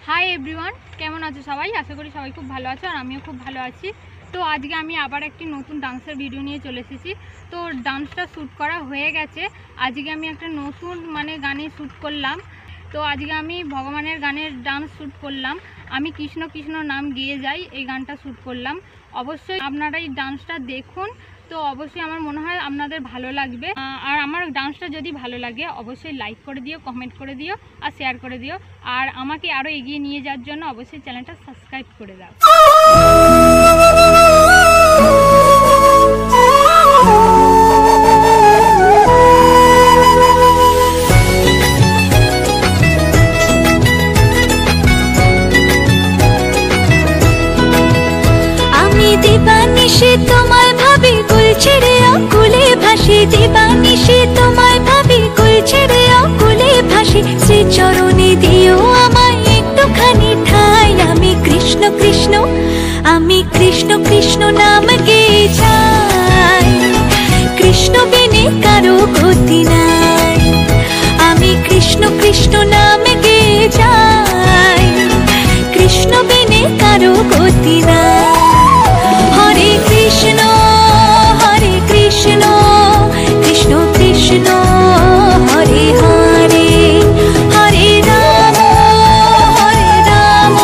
High everyone केमन आछो सबाई आशा करी सबाई खूब भालो आछो और आमिओ खूब भालो आछि। तो आज के आमी आबार एकटी नतून डांसर भिडियो निये चले एसेछि। तो डांसटा शूट करा हये गेछे। आज के आमी एकटा नतून माने गाने शूट करलाम। तो आज के आमी भगवानेर गानेर डांस शूट करलाम। आमी कृष्ण कृष्ण नाम गेये जाई এই গানটা शूट करलाम। अवश्य आपनारा এই डांसटा देखुन। तो अवश्य आमार मने हय आपनादेर भालो लागबे। और आमार डांसटा जदि भालो लागे अवश्य लाइक करे दिओ, कमेंट करे दिओ और शेयर करे दिओ। और आमाके आरो एगिए निये जाওয়ার জন্য अवश्य चैनलटा सबस्क्राइब करे दाও। দিবানিশি তোমায় ভাবি কুল ছেড়ে অকুলে ভাসি, দিবানিশি তোমায় ভাবি কুল ছেড়ে অকুলে ভাসি। শ্রী চরণে দিও আমায় একটুখানি ঠাই। আমি কৃষ্ণ কৃষ্ণ, আমি কৃষ্ণ কৃষ্ণ নাম গেয়ে যাই। কৃষ্ণ বিনে কারো গতি নাই। আমি কৃষ্ণ কৃষ্ণ নাম গেয়ে যাই। কৃষ্ণ বিনে কারো গতি নাই। हरे कृष्ण कृष्ण कृष्ण हरे हरे, हरे राम राम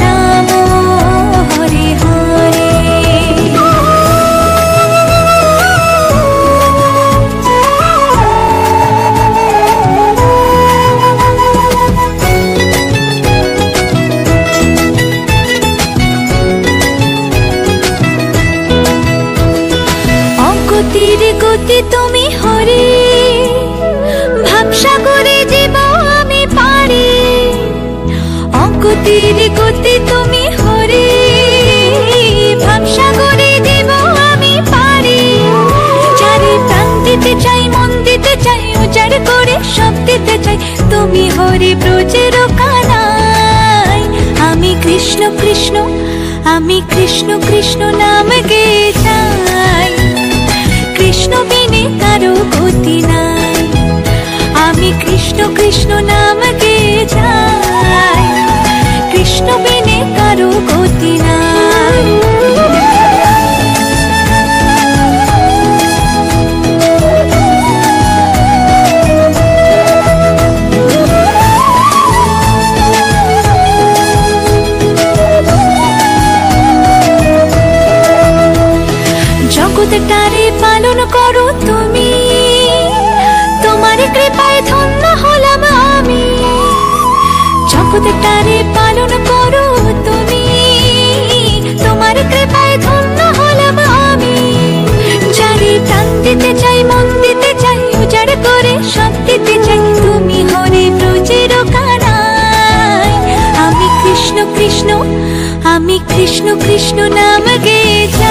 राम हरे हरे। গতির গতি তুমি হরে, ভাবসাগরে জীব আমি পারি। অগতির গতি তুমি হরে, ভাবসাগরে জীব আমি পারি। চারি প্রাণ দিতে চাই, মন দিতে চাই, উজাড় করে সব দিতে চাই। তুমি হরে ব্রজের কানাই। আমি কৃষ্ণ কৃষ্ণ, আমি কৃষ্ণ কৃষ্ণ নাম গেয়ে যাই। কৃষ্ণ বিনে কারো গতি নাই। আমি কৃষ্ণ কৃষ্ণ নাম গেয়ে যাই। কৃষ্ণ বিনে কারো গতি নাই। জগৎটারে পালন করো তুমি, তোমার কৃপায় ধন্য হলাম আমি। জগৎটারে পালন করো তুমি, তোমার কৃপায় ধন্য হলাম আমি। যারে প্রাণ দিতে চাই, মন দিতে চাই, উজাড় করে সব দিতে চাই। তুমি হরে ব্রজের কানাই। আমি কৃষ্ণ কৃষ্ণ, আমি কৃষ্ণ কৃষ্ণ নাম গেয়ে যাই।